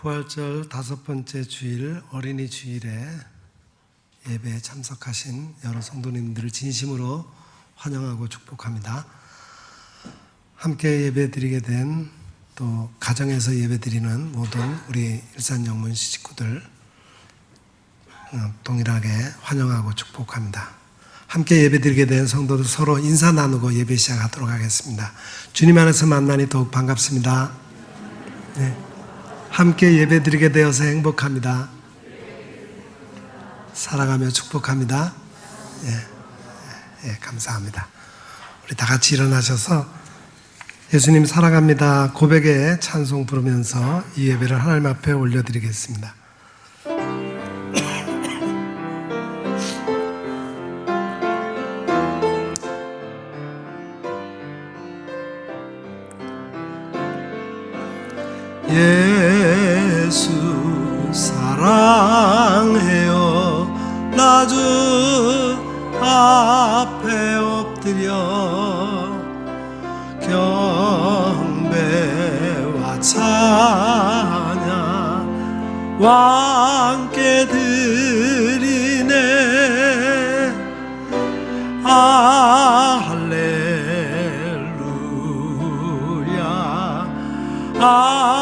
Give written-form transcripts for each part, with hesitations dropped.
부활절 5번째 주일 어린이 주일에 예배에 참석하신 여러 성도님들을 진심으로 환영하고 축복합니다. 함께 예배드리게 된 또 가정에서 예배드리는 모든 우리 일산영문 식구들 동일하게 환영하고 축복합니다. 함께 예배드리게 된 성도들 서로 인사 나누고 예배 시작하도록 하겠습니다. 주님 안에서 만나니 더욱 반갑습니다. 네. 함께 예배드리게 되어서 행복합니다. 사랑하며 축복합니다. 감사합니다. 우리 다 같이 일어나셔서 예수님 사랑합니다 고백의 찬송 부르면서 이 예배를 하나님 앞에 올려드리겠습니다. 예수 사랑해요. 나 주 앞에 엎드려 경배와 찬양 함께 드리네. 할렐루야 할렐루야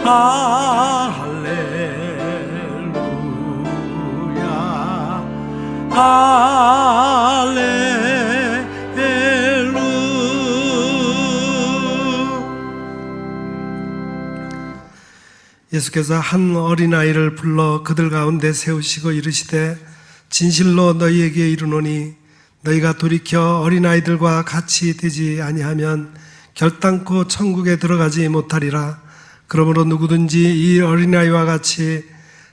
할렐루야 할렐루야. 예수께서 한 어린아이를 불러 그들 가운데 세우시고 이르시되 진실로 너희에게 이르노니 너희가 돌이켜 어린아이들과 같이 되지 아니하면 결단코 천국에 들어가지 못하리라. 그러므로 누구든지 이 어린아이와 같이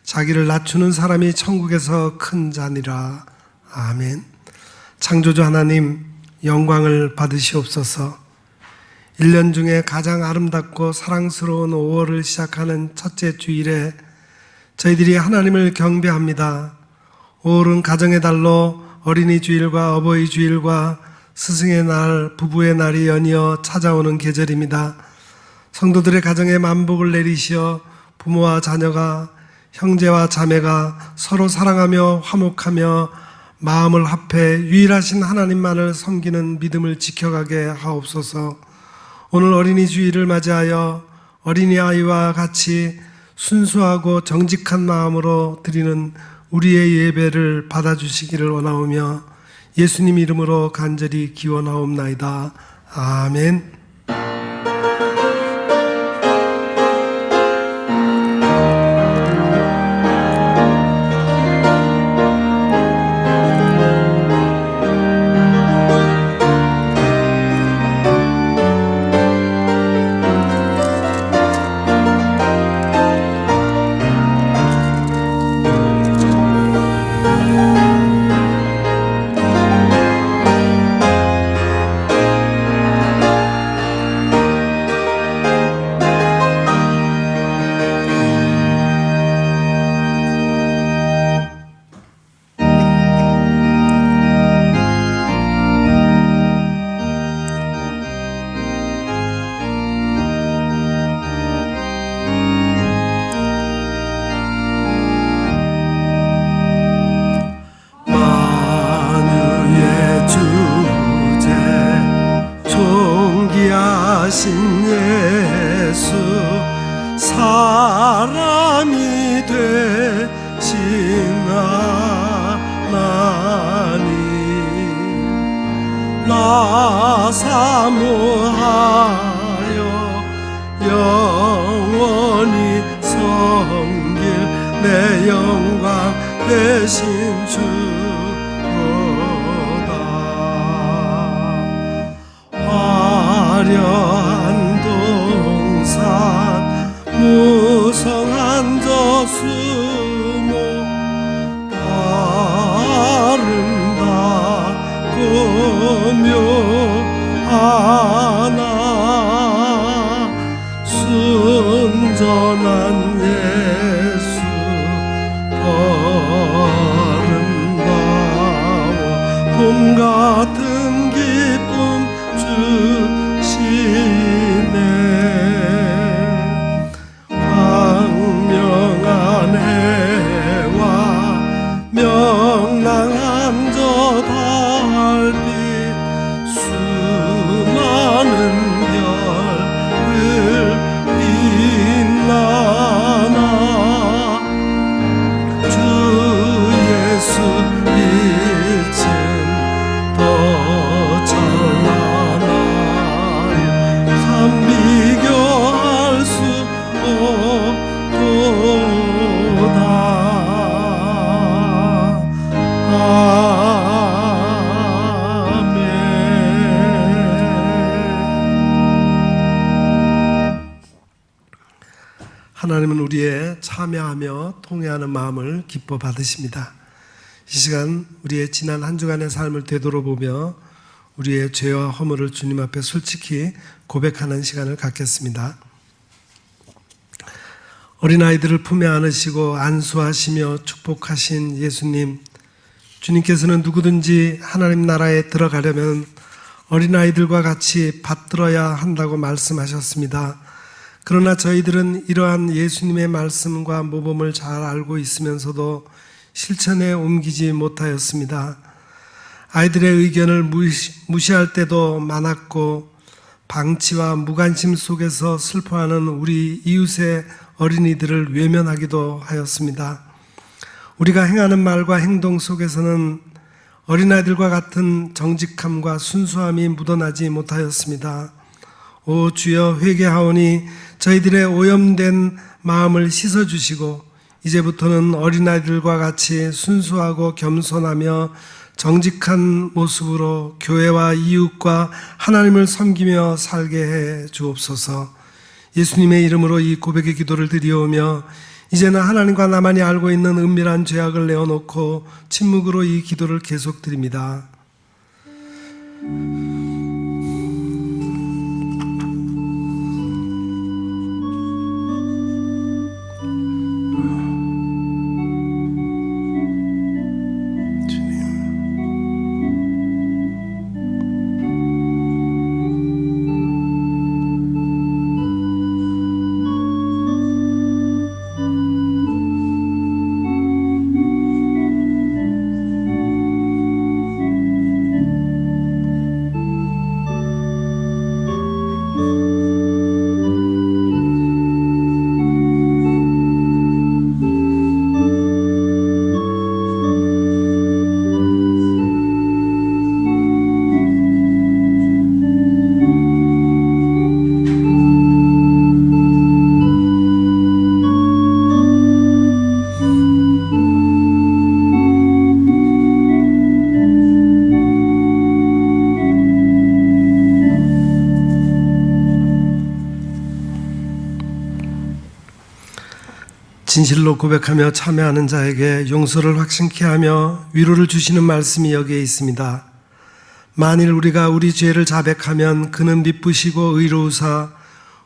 자기를 낮추는 사람이 천국에서 큰 자니라. 아멘. 창조주 하나님 영광을 받으시옵소서. 1년 중에 가장 아름답고 사랑스러운 5월을 시작하는 첫째 주일에 저희들이 하나님을 경배합니다. 5월은 가정의 달로 어린이 주일과 어버이 주일과 스승의 날, 부부의 날이 연이어 찾아오는 계절입니다. 성도들의 가정에 만복을 내리시어 부모와 자녀가, 형제와 자매가 서로 사랑하며 화목하며 마음을 합해 유일하신 하나님만을 섬기는 믿음을 지켜가게 하옵소서. 오늘 어린이 주일을 맞이하여 어린이아이와 같이 순수하고 정직한 마음으로 드리는 우리의 예배를 받아주시기를 원하오며 예수님 이름으로 간절히 기원하옵나이다. 아멘. 예수 사람이 되신 하나님 나 사모하여 영원히 섬길 내 영광 되신 주로다. 화려한 동산 무성한 저수목 아름답고 묘하나 순전한 예수 아름답고 하나님은 우리의 참여하며 통회하는 마음을 기뻐 받으십니다. 이 시간 우리의 지난 한 주간의 삶을 되돌아보며 우리의 죄와 허물을 주님 앞에 솔직히 고백하는 시간을 갖겠습니다. 어린아이들을 품에 안으시고 안수하시며 축복하신 예수님, 주님께서는 누구든지 하나님 나라에 들어가려면 어린아이들과 같이 받들어야 한다고 말씀하셨습니다. 그러나 저희들은 이러한 예수님의 말씀과 모범을 잘 알고 있으면서도 실천에 옮기지 못하였습니다. 아이들의 의견을 무시할 때도 많았고 방치와 무관심 속에서 슬퍼하는 우리 이웃의 어린이들을 외면하기도 하였습니다. 우리가 행하는 말과 행동 속에서는 어린아이들과 같은 정직함과 순수함이 묻어나지 못하였습니다. 오 주여, 회개하오니 저희들의 오염된 마음을 씻어주시고 이제부터는 어린아이들과 같이 순수하고 겸손하며 정직한 모습으로 교회와 이웃과 하나님을 섬기며 살게 해 주옵소서. 예수님의 이름으로 이 고백의 기도를 드리오며 이제는 하나님과 나만이 알고 있는 은밀한 죄악을 내어놓고 침묵으로 이 기도를 계속 드립니다. 진실로 고백하며 참여하는 자에게 용서를 확신케 하며 위로를 주시는 말씀이 여기에 있습니다. 만일 우리가 우리 죄를 자백하면 그는 미쁘시고 의로우사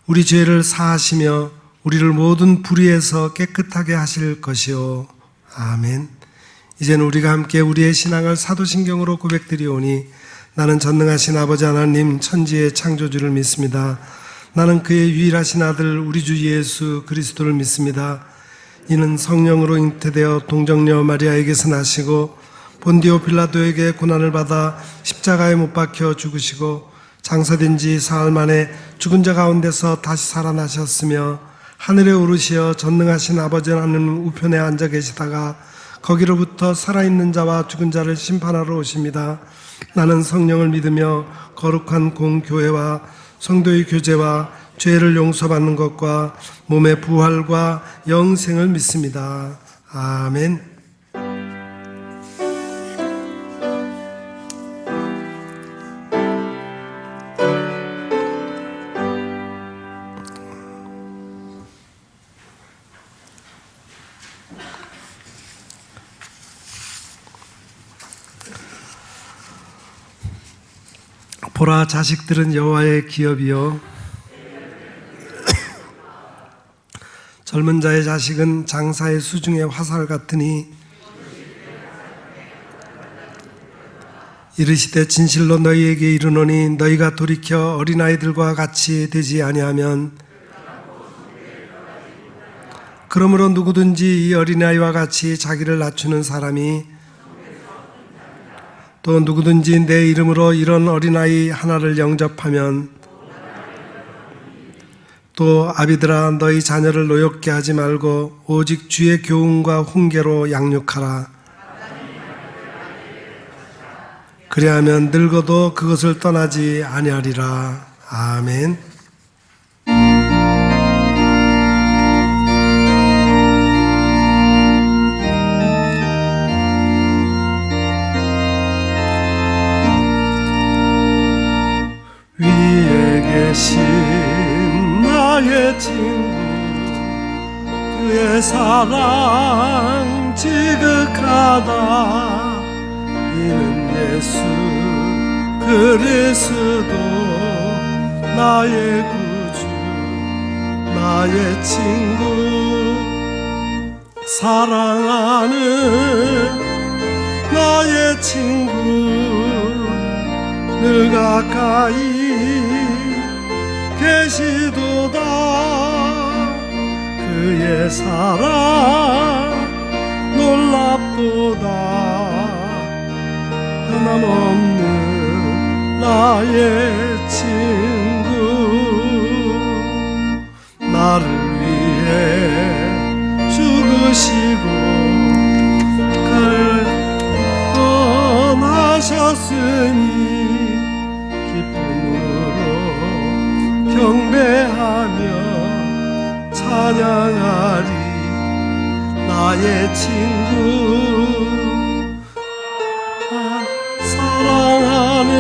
우리 죄를 사하시며 우리를 모든 불의에서 깨끗하게 하실 것이요. 아멘. 이제는 우리가 함께 우리의 신앙을 사도신경으로 고백드리오니 나는 전능하신 아버지 하나님 천지의 창조주를 믿습니다. 나는 그의 유일하신 아들 우리 주 예수 그리스도를 믿습니다. 이는 성령으로 잉태되어 동정녀 마리아에게서 나시고 본디오 빌라도에게 고난을 받아 십자가에 못 박혀 죽으시고 장사된 지 사흘 만에 죽은 자 가운데서 다시 살아나셨으며 하늘에 오르시어 전능하신 아버지 하나님 우편에 앉아 계시다가 거기로부터 살아있는 자와 죽은 자를 심판하러 오십니다. 나는 성령을 믿으며 거룩한 공교회와 성도의 교제와 죄를 용서받는 것과 몸의 부활과 영생을 믿습니다. 아멘. 보라, 자식들은 여호와의 기업이요 젊은 자의 자식은 장사의 수중의 화살 같으니 이르시되 진실로 너희에게 이르노니 너희가 돌이켜 어린아이들과 같이 되지 아니하면 그러므로 누구든지 이 어린아이와 같이 자기를 낮추는 사람이 또 누구든지 내 이름으로 이런 어린아이 하나를 영접하면 또 아비들아 너희 자녀를 노엽게 하지 말고 오직 주의 교훈과 훈계로 양육하라. 그리하면 늙어도 그것을 떠나지 아니하리라. 아멘. 위에 계신 나의 친구 주의 사랑 지극하다. 이는 예수 그리스도 나의 구주 나의 친구. 사랑하는 나의 친구 늘 가까이 계시도다. 그의 사랑 놀랍도다. 변함없는 나의 친구. 나를 위해 죽으시고 떠나셨으니 기쁨으로 경배하며 찬양하리. 나의 친구 사랑하는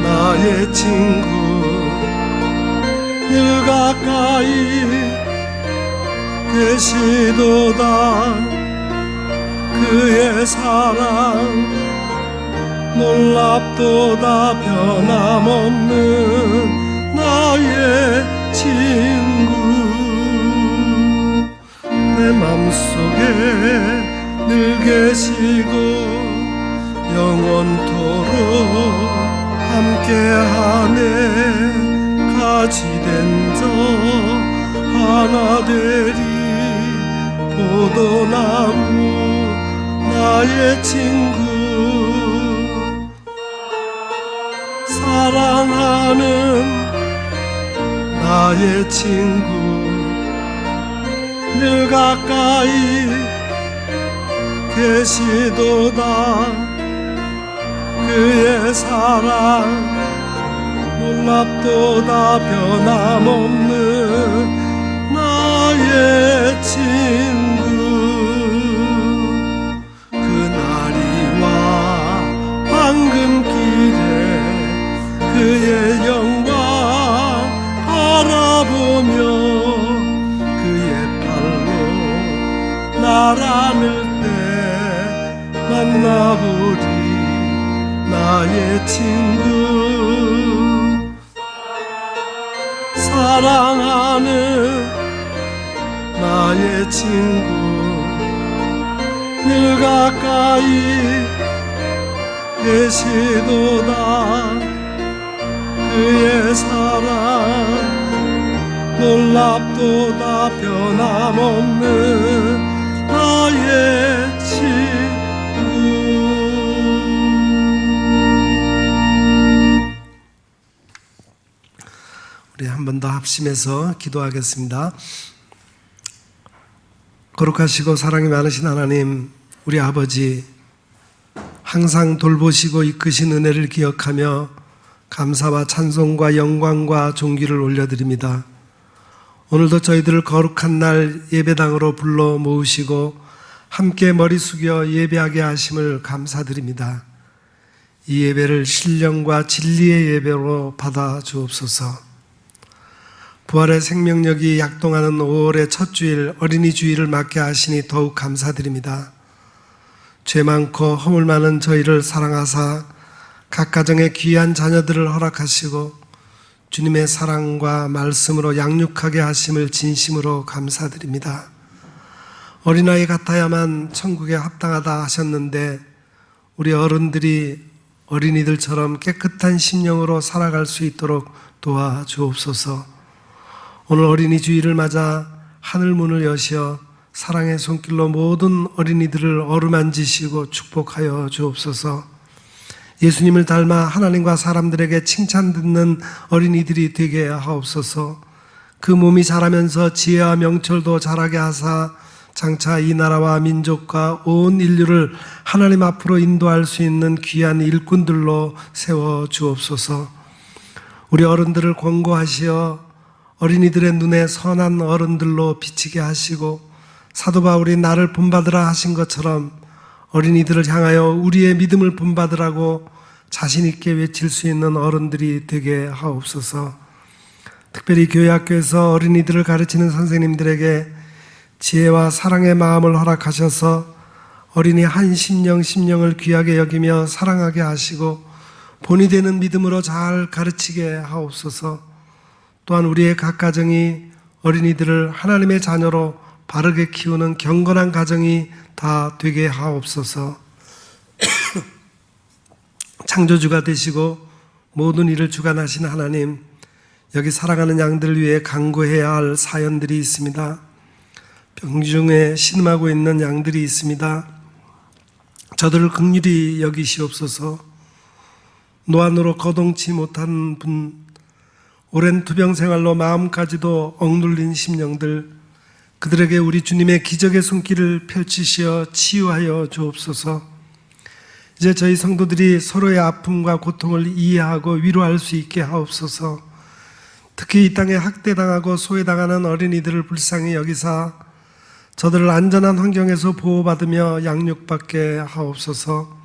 나의 친구 늘 가까이 계시도다. 그의 사랑 놀랍도다. 변함없는 나의 친구. 내 맘속에 늘 계시고 영원토록 함께하네. 가지된 저 하나 되리. 포도나무 나의 친구. 사랑하는 나의 친구 늘 가까이 계시도다. 그의 사랑 놀랍도다. 변함없는 나의 친구. 그날이 와 황금길에 그의 영광 바라보며 그의 팔로 날 안을 때 만나보리. 나의 친구 사랑하는 나의 친구 늘 가까이 계시도다. 그의 사랑 놀랍도다. 변함없는 나의 친구. 우리 한 번 더 합심해서 기도하겠습니다. 거룩하시고 사랑이 많으신 하나님, 우리 아버지 항상 돌보시고 이끄신 은혜를 기억하며 감사와 찬송과 영광과 존귀를 올려드립니다. 오늘도 저희들을 거룩한 날 예배당으로 불러 모으시고 함께 머리 숙여 예배하게 하심을 감사드립니다. 이 예배를 신령과 진리의 예배로 받아 주옵소서. 부활의 생명력이 약동하는 5월의 첫 주일 어린이 주일을 맞게 하시니 더욱 감사드립니다. 죄 많고 허물 많은 저희를 사랑하사 각 가정에 귀한 자녀들을 허락하시고 주님의 사랑과 말씀으로 양육하게 하심을 진심으로 감사드립니다. 어린아이 같아야만 천국에 합당하다 하셨는데 우리 어른들이 어린이들처럼 깨끗한 심령으로 살아갈 수 있도록 도와주옵소서. 오늘 어린이 주일을 맞아 하늘 문을 여시어 사랑의 손길로 모든 어린이들을 어루만지시고 축복하여 주옵소서. 예수님을 닮아 하나님과 사람들에게 칭찬 듣는 어린이들이 되게 하옵소서. 그 몸이 자라면서 지혜와 명철도 자라게 하사 장차 이 나라와 민족과 온 인류를 하나님 앞으로 인도할 수 있는 귀한 일꾼들로 세워 주옵소서. 우리 어른들을 권고하시어 어린이들의 눈에 선한 어른들로 비치게 하시고 사도 바울이 나를 본받으라 하신 것처럼 어린이들을 향하여 우리의 믿음을 본받으라고 자신 있게 외칠 수 있는 어른들이 되게 하옵소서. 특별히 교회학교에서 어린이들을 가르치는 선생님들에게 지혜와 사랑의 마음을 허락하셔서 어린이 한 심령을 귀하게 여기며 사랑하게 하시고 본이 되는 믿음으로 잘 가르치게 하옵소서. 또한 우리의 각 가정이 어린이들을 하나님의 자녀로 바르게 키우는 경건한 가정이 다 되게 하옵소서. 창조주가 되시고 모든 일을 주관하신 하나님, 여기 살아가는 양들을 위해 간구해야 할 사연들이 있습니다. 병중에 신음하고 있는 양들이 있습니다. 저들을 긍휼히 여기시옵소서. 노안으로 거동치 못한 분, 오랜 투병 생활로 마음까지도 억눌린 심령들, 그들에게 우리 주님의 기적의 손길을 펼치시어 치유하여 주옵소서. 이제 저희 성도들이 서로의 아픔과 고통을 이해하고 위로할 수 있게 하옵소서. 특히 이 땅에 학대당하고 소외당하는 어린이들을 불쌍히 여기사 저들을 안전한 환경에서 보호받으며 양육받게 하옵소서.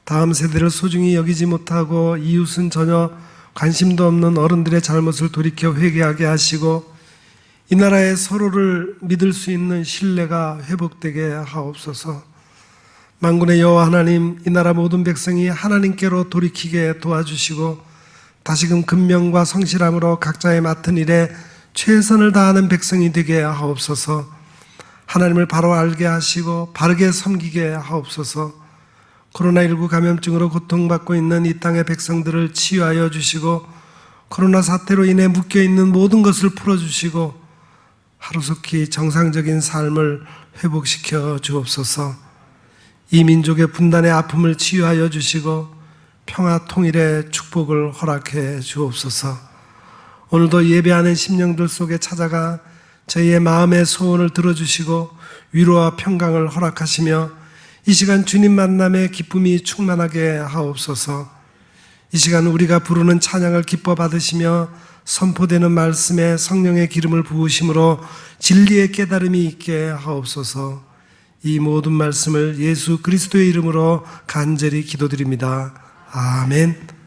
다음 세대를 소중히 여기지 못하고 이웃은 전혀 관심도 없는 어른들의 잘못을 돌이켜 회개하게 하시고 이 나라에 서로를 믿을 수 있는 신뢰가 회복되게 하옵소서. 만군의 여호와 하나님, 이 나라 모든 백성이 하나님께로 돌이키게 도와주시고 다시금 근면과 성실함으로 각자의 맡은 일에 최선을 다하는 백성이 되게 하옵소서. 하나님을 바로 알게 하시고 바르게 섬기게 하옵소서. 코로나19 감염증으로 고통받고 있는 이 땅의 백성들을 치유하여 주시고 코로나 사태로 인해 묶여있는 모든 것을 풀어주시고 하루속히 정상적인 삶을 회복시켜 주옵소서. 이 민족의 분단의 아픔을 치유하여 주시고 평화 통일의 축복을 허락해 주옵소서. 오늘도 예배하는 심령들 속에 찾아가 저희의 마음의 소원을 들어주시고 위로와 평강을 허락하시며 이 시간 주님 만남의 기쁨이 충만하게 하옵소서. 이 시간 우리가 부르는 찬양을 기뻐 받으시며 선포되는 말씀에 성령의 기름을 부으심으로 진리의 깨달음이 있게 하옵소서. 이 모든 말씀을 예수 그리스도의 이름으로 간절히 기도드립니다. 아멘.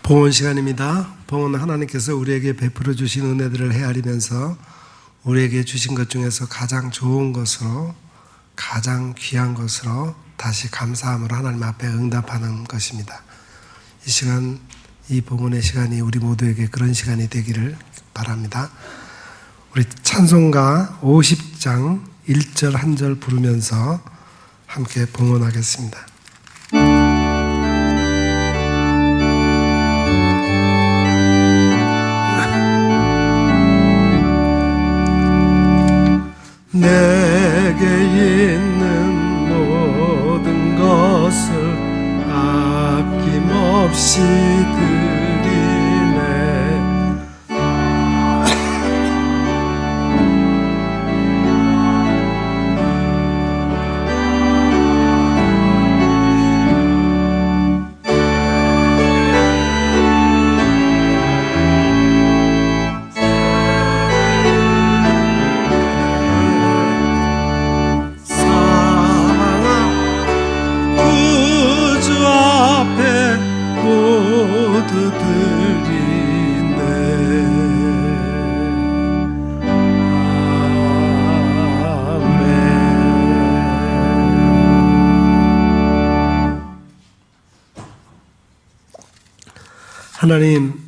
봉헌 시간입니다. 봉헌은 하나님께서 우리에게 베풀어 주신 은혜들을 헤아리면서 우리에게 주신 것 중에서 가장 좋은 것으로, 가장 귀한 것으로 다시 감사함으로 하나님 앞에 응답하는 것입니다. 이 시간, 이 봉헌의 시간이 우리 모두에게 그런 시간이 되기를 바랍니다. 우리 찬송가 50장 1절 1절 부르면서 함께 봉헌하겠습니다. 내게 있는 모든 것을 아낌없이 드리네. 하나님,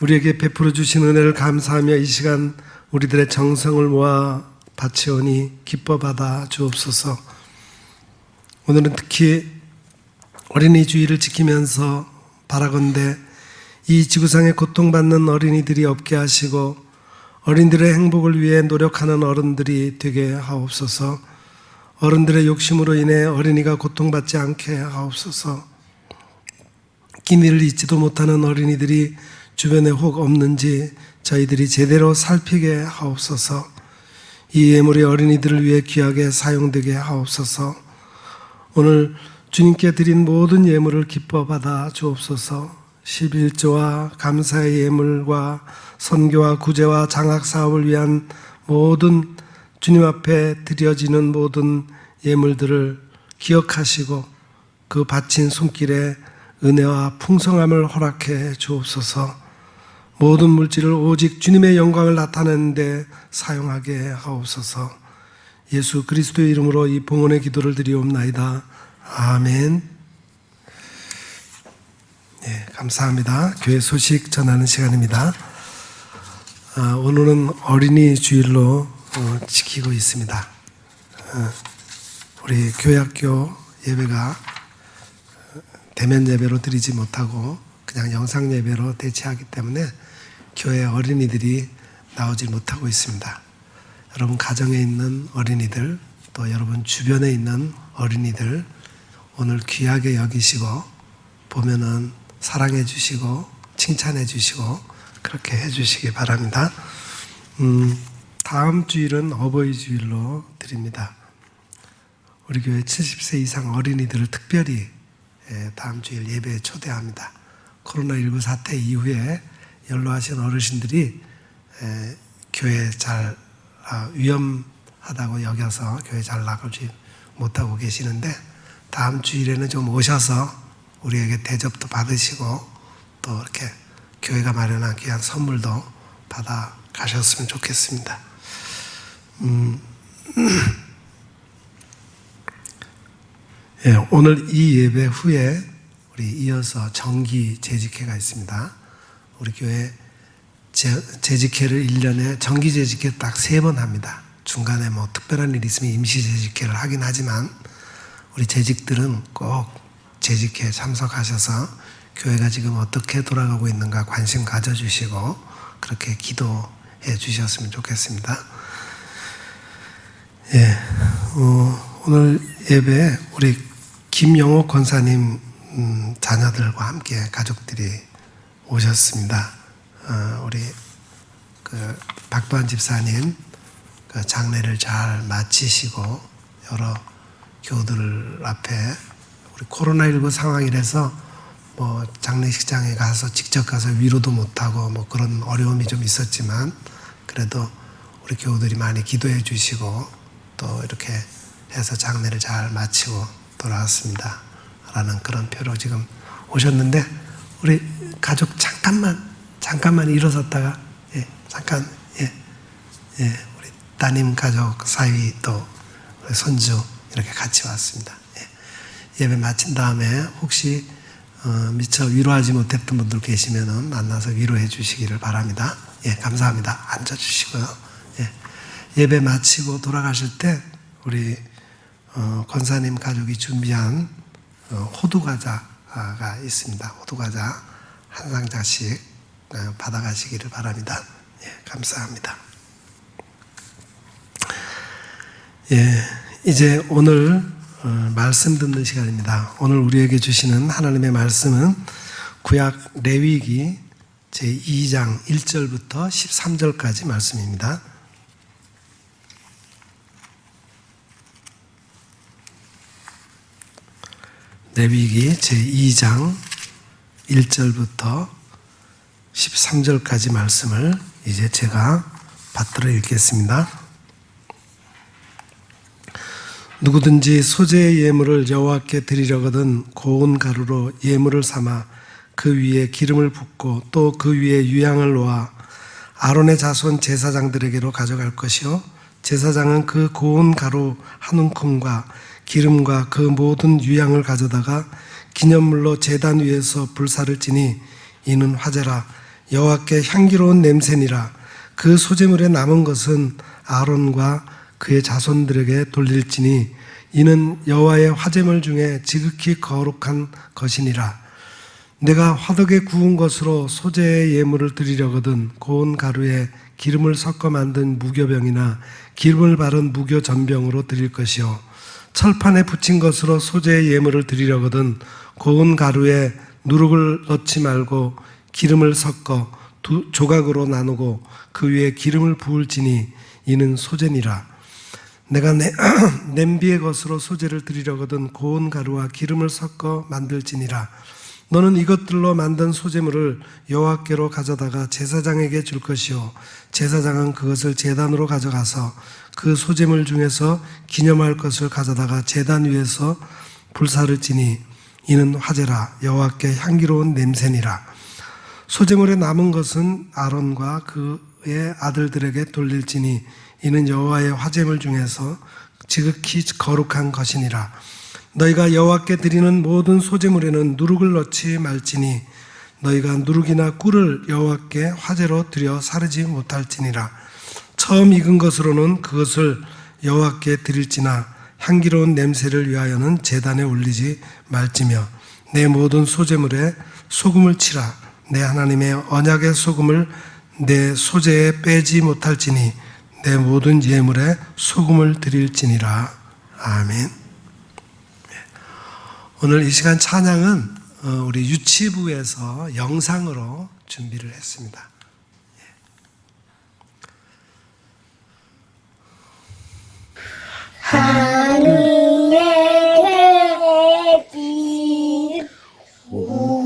우리에게 베풀어 주신 은혜를 감사하며 이 시간 우리들의 정성을 모아 바치오니 기뻐 받아 주옵소서. 오늘은 특히 어린이 주의를 지키면서 바라건대 이 지구상에 고통받는 어린이들이 없게 하시고 어린이들의 행복을 위해 노력하는 어른들이 되게 하옵소서. 어른들의 욕심으로 인해 어린이가 고통받지 않게 하옵소서. 기미를 잊지도 못하는 어린이들이 주변에 혹 없는지 저희들이 제대로 살피게 하옵소서. 이 예물이 어린이들을 위해 귀하게 사용되게 하옵소서. 오늘 주님께 드린 모든 예물을 기뻐 받아 주옵소서. 11조와 감사의 예물과 선교와 구제와 장학 사업을 위한 모든 주님 앞에 드려지는 모든 예물들을 기억하시고 그 바친 손길에 은혜와 풍성함을 허락해 주옵소서. 모든 물질을 오직 주님의 영광을 나타내는 데 사용하게 하옵소서. 예수 그리스도의 이름으로 이 봉헌의 기도를 드리옵나이다. 아멘. 네, 감사합니다. 교회 소식 전하는 시간입니다. 오늘은 어린이 주일로 지키고 있습니다. 우리 교회학교 예배가 대면 예배로 드리지 못하고 그냥 영상 예배로 대체하기 때문에 교회 어린이들이 나오지 못하고 있습니다. 여러분 가정에 있는 어린이들, 또 여러분 주변에 있는 어린이들 오늘 귀하게 여기시고 보면은 사랑해 주시고 칭찬해 주시고 그렇게 해 주시기 바랍니다. 다음 주일은 어버이 주일로 드립니다. 우리 교회 70세 이상 어린이들을 특별히 다음 주일 예배에 초대합니다. 코로나19 사태 이후에 연로하신 어르신들이 교회에 잘 위험하다고 여겨서 교회 잘 나가지 못하고 계시는데 다음 주일에는 좀 오셔서 우리에게 대접도 받으시고 또 이렇게 교회가 마련한 귀한 선물도 받아 가셨으면 좋겠습니다. 예, 오늘 이 예배 후에 우리 이어서 정기 재직회가 있습니다. 우리 교회 재직회를 1년에 정기 재직회 딱 3번 합니다. 중간에 뭐 특별한 일이 있으면 임시 재직회를 하긴 하지만 우리 재직들은 꼭 재직회에 참석하셔서 교회가 지금 어떻게 돌아가고 있는가 관심 가져주시고 그렇게 기도해 주셨으면 좋겠습니다. 예, 오늘 예배에 우리 김영옥 권사님 자녀들과 함께 가족들이 오셨습니다. 우리 그 박도환 집사님 그 장례를 잘 마치시고 여러 교우들 앞에 우리 코로나19 상황이라서 뭐 장례식장에 가서 직접 가서 위로도 못하고 뭐 그런 어려움이 좀 있었지만 그래도 우리 교우들이 많이 기도해 주시고 또 이렇게 해서 장례를 잘 마치고 돌아왔습니다. 라는 그런 표로 지금 오셨는데 우리 가족 잠깐만 일어섰다가 잠깐 우리 따님 가족 사위 또 우리 손주 이렇게 같이 왔습니다. 예배 마친 다음에 혹시 미처 위로하지 못했던 분들 계시면은 만나서 위로해 주시기를 바랍니다. 감사합니다. 앉아주시고요. 예배 마치고 돌아가실 때 우리 권사님 가족이 준비한 호두과자가 있습니다. 호두과자 한 상자씩 받아가시기를 바랍니다. 감사합니다. 이제 오늘 말씀 듣는 시간입니다. 오늘 우리에게 주시는 하나님의 말씀은 구약 레위기 제2장 1절부터 13절까지 말씀입니다. 레위기 제2장 1절부터 13절까지 말씀을 이제 제가 받들어 읽겠습니다. 누구든지 소재의 예물을 여호와께 드리려거든 고운 가루로 예물을 삼아 그 위에 기름을 붓고 또 그 위에 유향을 놓아 아론의 자손 제사장들에게로 가져갈 것이요 제사장은 그 고운 가루 한 움큼과 기름과 그 모든 유향을 가져다가 기념물로 제단 위에서 불사를 지니 이는 화제라 여호와께 향기로운 냄새니라. 그 소재물에 남은 것은 아론과 그의 자손들에게 돌릴지니 이는 여호와의 화제물 중에 지극히 거룩한 것이니라. 내가 화덕에 구운 것으로 소재의 예물을 드리려거든 고운 가루에 기름을 섞어 만든 무교병이나 기름을 바른 무교 전병으로 드릴 것이요 철판에 붙인 것으로 소재의 예물을 드리려거든 고운 가루에 누룩을 넣지 말고 기름을 섞어 두 조각으로 나누고 그 위에 기름을 부을지니 이는 소재니라. 내가 냄비의 것으로 소재를 드리려거든 고운 가루와 기름을 섞어 만들지니라. 너는 이것들로 만든 소재물을 여호와께로 가져다가 제사장에게 줄 것이요 제사장은 그것을 제단으로 가져가서 그 소재물 중에서 기념할 것을 가져다가 제단 위에서 불사를 지니 이는 화제라. 여호와께 향기로운 냄새니라. 소재물에 남은 것은 아론과 그의 아들들에게 돌릴지니 이는 여호와의 화제물 중에서 지극히 거룩한 것이니라. 너희가 여호와께 드리는 모든 소재물에는 누룩을 넣지 말지니 너희가 누룩이나 꿀을 여호와께 화제로 드려 사르지 못할지니라. 처음 익은 것으로는 그것을 여호와께 드릴지나 향기로운 냄새를 위하여는 제단에 올리지 말지며 내 모든 소재물에 소금을 치라. 내 하나님의 언약의 소금을 내 소재에 빼지 못할지니 내 모든 예물에 소금을 드릴지니라. 아멘. 오늘 이 시간 찬양은 우리 유치부에서 영상으로 준비를 했습니다. 하늘에 계신 우리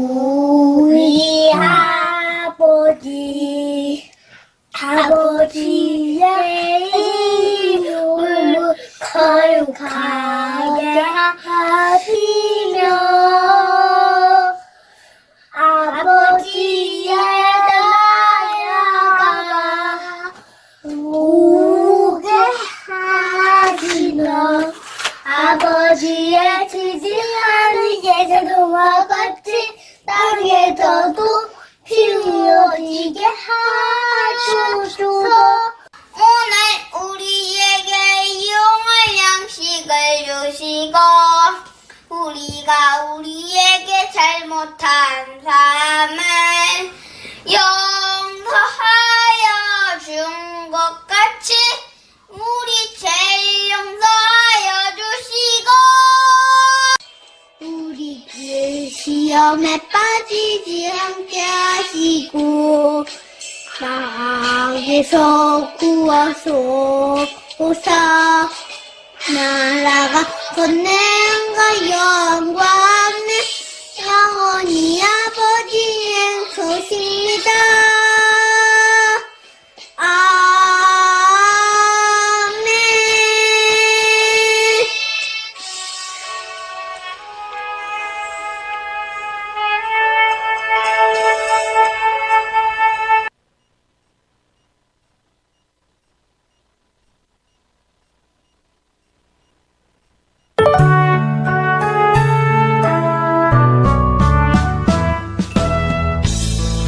아버지의 이름을 거룩하게 하시며 아버지의 나라가 오게 하시며 아버지의 지지하는 예수와 같이 땅에서도 피어지게 하소서. 오늘 우리에게 용할 양식을 주시고 우리가 우리에게 잘못한 사람을 용서하여 준 것 같이 우리 죄를 용서하여 주시고 우리를 시험에 빠지지 않게 하시고 마귀에서 구하소서. 나라가 권능과 영광은 영원히 아버지의 것입니다. 아멘.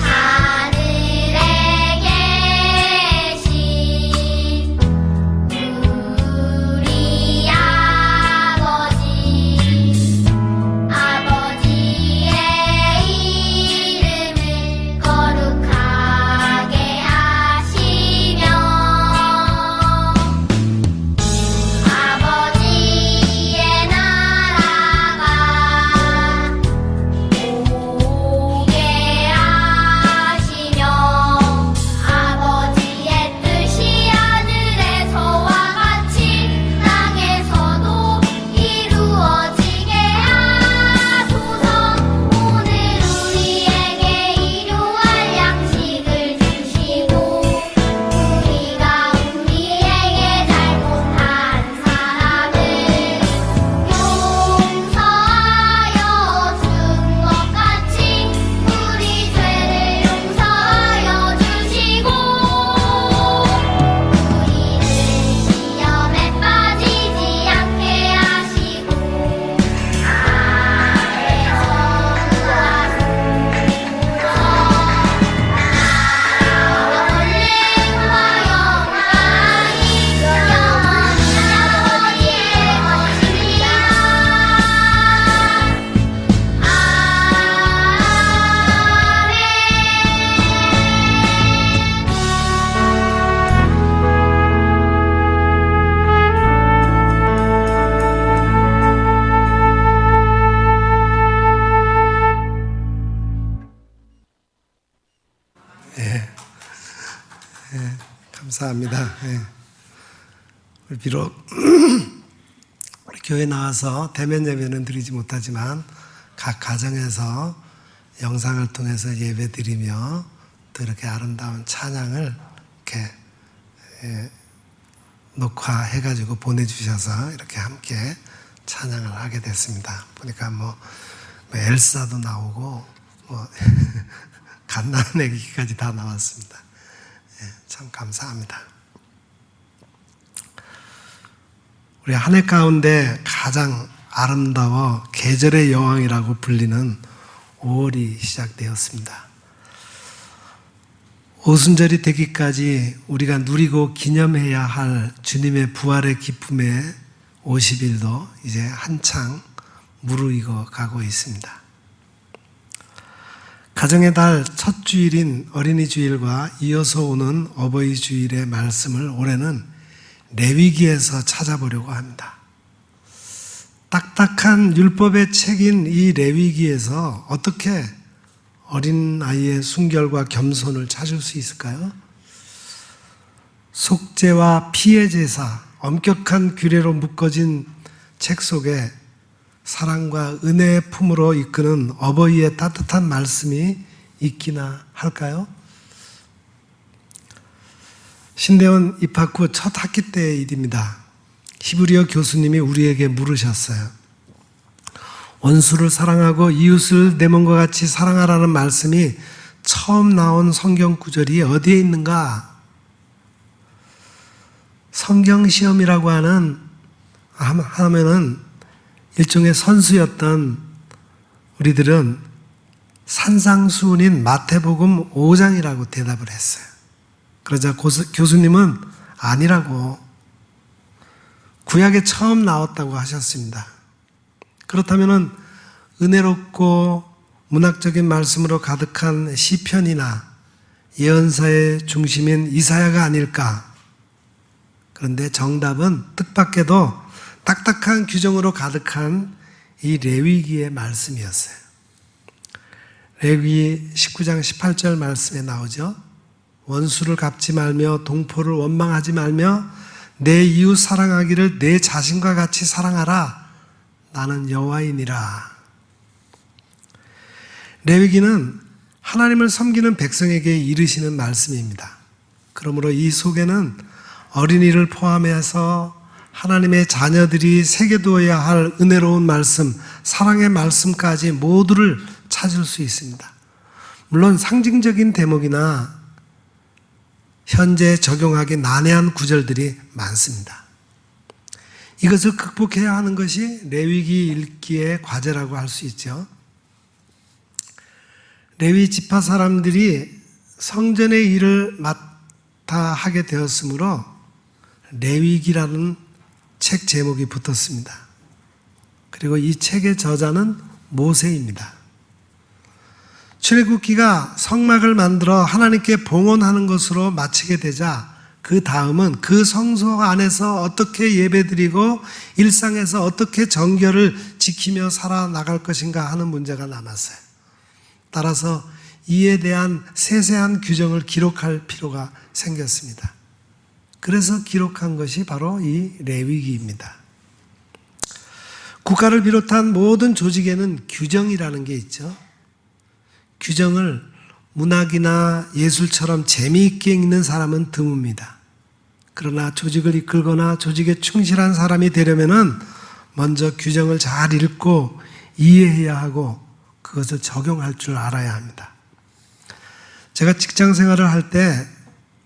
하늘에 감사합니다. 예. 비록 우리 교회 나와서 대면 예배는 드리지 못하지만 각 가정에서 영상을 통해서 예배 드리며 또 이렇게 아름다운 찬양을 이렇게 녹화해가지고 보내주셔서 이렇게 함께 찬양을 하게 됐습니다. 보니까 뭐 엘사도 나오고 뭐 갓난 애기까지 다 나왔습니다. 참 감사합니다. 우리 한 해 가운데 가장 아름다워 계절의 여왕이라고 불리는 5월이 시작되었습니다. 오순절이 되기까지 우리가 누리고 기념해야 할 주님의 부활의 기쁨의 50일도 이제 한창 무르익어 가고 있습니다. 가정의 달 첫 주일인 어린이 주일과 이어서 오는 어버이 주일의 말씀을 올해는 레위기에서 찾아보려고 합니다. 딱딱한 율법의 책인 이 레위기에서 어떻게 어린아이의 순결과 겸손을 찾을 수 있을까요? 속죄와 피해 제사, 엄격한 규례로 묶어진 책 속에 사랑과 은혜의 품으로 이끄는 어버이의 따뜻한 말씀이 있기나 할까요? 신대원 입학 후 첫 학기 때의 일입니다. 히브리어 교수님이 우리에게 물으셨어요. 원수를 사랑하고 이웃을 내 몸과 같이 사랑하라는 말씀이 처음 나온 성경 구절이 어디에 있는가? 성경 시험이라고 하면은 일종의 선수였던 우리들은 산상수훈인 마태복음 5장이라고 대답을 했어요. 그러자 교수님은 아니라고, 구약에 처음 나왔다고 하셨습니다. 그렇다면은 은혜롭고 문학적인 말씀으로 가득한 시편이나 예언사의 중심인 이사야가 아닐까? 그런데 정답은 뜻밖에도 딱딱한 규정으로 가득한 이 레위기의 말씀이었어요. 레위기 19장 18절 말씀에 나오죠. 원수를 갚지 말며 동포를 원망하지 말며 내 이웃 사랑하기를 내 자신과 같이 사랑하라. 나는 여호와이니라. 레위기는 하나님을 섬기는 백성에게 이르시는 말씀입니다. 그러므로 이 속에는 어린이를 포함해서 하나님의 자녀들이 새겨두어야 할 은혜로운 말씀, 사랑의 말씀까지 모두를 찾을 수 있습니다. 물론 상징적인 대목이나 현재 적용하기 난해한 구절들이 많습니다. 이것을 극복해야 하는 것이 레위기 읽기의 과제라고 할 수 있죠. 레위 지파 사람들이 성전의 일을 맡아 하게 되었으므로 레위기라는 책 제목이 붙었습니다. 그리고 이 책의 저자는 모세입니다. 출애굽기가 성막을 만들어 하나님께 봉헌하는 것으로 마치게 되자 그 다음은 그 성소 안에서 어떻게 예배드리고 일상에서 어떻게 정결을 지키며 살아나갈 것인가 하는 문제가 남았어요. 따라서 이에 대한 세세한 규정을 기록할 필요가 생겼습니다. 그래서 기록한 것이 바로 이 레위기입니다. 국가를 비롯한 모든 조직에는 규정이라는 게 있죠. 규정을 문학이나 예술처럼 재미있게 읽는 사람은 드뭅니다. 그러나 조직을 이끌거나 조직에 충실한 사람이 되려면은 먼저 규정을 잘 읽고 이해해야 하고 그것을 적용할 줄 알아야 합니다. 제가 직장 생활을 할 때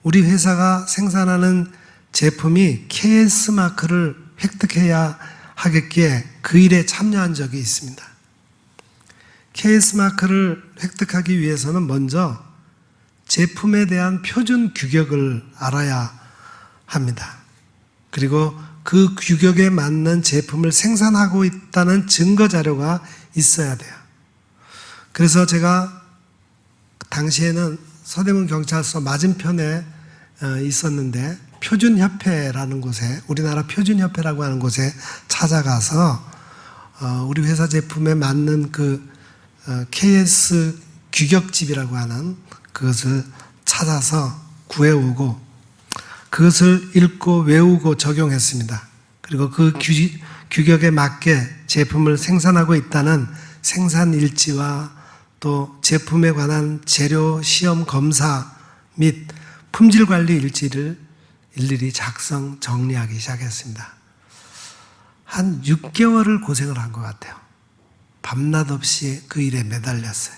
우리 회사가 생산하는 제품이 KS 마크를 획득해야 하겠기에 그 일에 참여한 적이 있습니다. KS 마크를 획득하기 위해서는 먼저 제품에 대한 표준 규격을 알아야 합니다. 그리고 그 규격에 맞는 제품을 생산하고 있다는 증거 자료가 있어야 돼요. 그래서 제가 당시에는 서대문 경찰서 맞은편에 있었는데 표준협회라는 곳에, 우리나라 표준협회라고 하는 곳에 찾아가서 우리 회사 제품에 맞는 그 KS 규격집이라고 하는 그것을 찾아서 구해오고 그것을 읽고 외우고 적용했습니다. 그리고 그 규격에 맞게 제품을 생산하고 있다는 생산 일지와 또 제품에 관한 재료 시험 검사 및 품질 관리 일지를 일일이 작성 정리하기 시작했습니다. 한 6개월을 고생을 한 것 같아요. 밤낮 없이 그 일에 매달렸어요.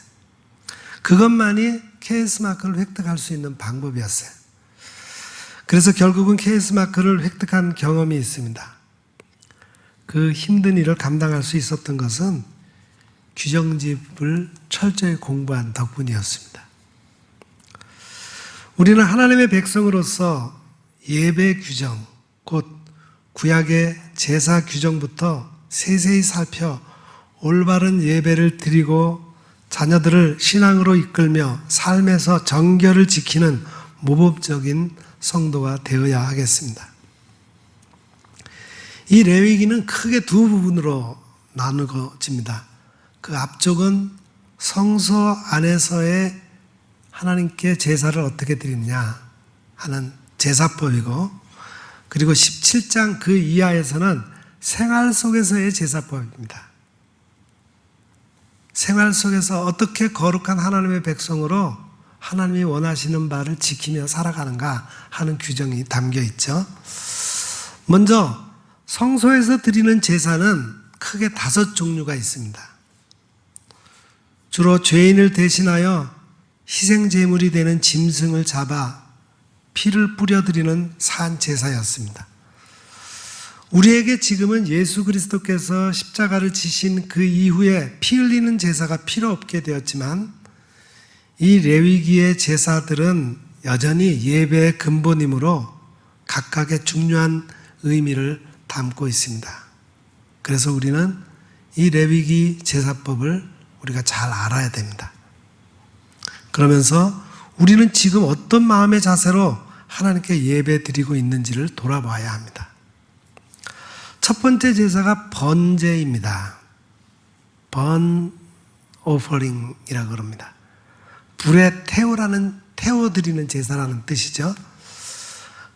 그것만이 KS마크를 획득할 수 있는 방법이었어요. 그래서 결국은 KS마크를 획득한 경험이 있습니다. 그 힘든 일을 감당할 수 있었던 것은 규정집을 철저히 공부한 덕분이었습니다. 우리는 하나님의 백성으로서 예배 규정, 곧 구약의 제사 규정부터 세세히 살펴 올바른 예배를 드리고 자녀들을 신앙으로 이끌며 삶에서 정결을 지키는 모범적인 성도가 되어야 하겠습니다. 이 레위기는 크게 두 부분으로 나누어집니다. 그 앞쪽은 성소 안에서의 하나님께 제사를 어떻게 드리느냐 하는 제사법이고, 그리고 17장 그 이하에서는 생활 속에서의 제사법입니다. 생활 속에서 어떻게 거룩한 하나님의 백성으로 하나님이 원하시는 바를 지키며 살아가는가 하는 규정이 담겨 있죠. 먼저 성소에서 드리는 제사는 크게 5 종류가 있습니다. 주로 죄인을 대신하여 희생제물이 되는 짐승을 잡아 피를 뿌려드리는 산제사였습니다. 우리에게 지금은 예수 그리스도께서 십자가를 지신 그 이후에 피 흘리는 제사가 필요 없게 되었지만, 이 레위기의 제사들은 여전히 예배의 근본이므로 각각의 중요한 의미를 담고 있습니다. 그래서 우리는 이 레위기 제사법을 우리가 잘 알아야 됩니다. 그러면서 우리는 지금 어떤 마음의 자세로 하나님께 예배 드리고 있는지를 돌아봐야 합니다. 첫 번째 제사가 번제입니다. 번 오퍼링이라고 그럽니다. 불에 태워드리는 제사라는 뜻이죠.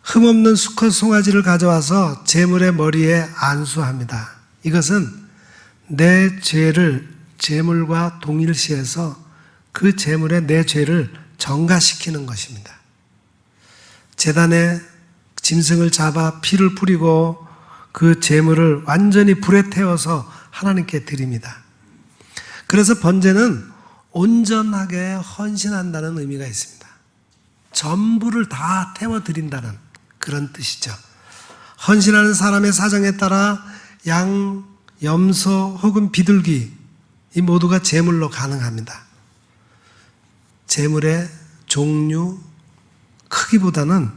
흠없는 수컷 송아지를 가져와서 제물의 머리에 안수합니다. 이것은 내 죄를 제물과 동일시해서 그 제물에 내 죄를 전가시키는 것입니다. 제단에 짐승을 잡아 피를 뿌리고 그 제물을 완전히 불에 태워서 하나님께 드립니다. 그래서 번제는 온전하게 헌신한다는 의미가 있습니다. 전부를 다 태워드린다는 그런 뜻이죠. 헌신하는 사람의 사정에 따라 양, 염소 혹은 비둘기, 이 모두가 제물로 가능합니다. 제물의 종류, 크기보다는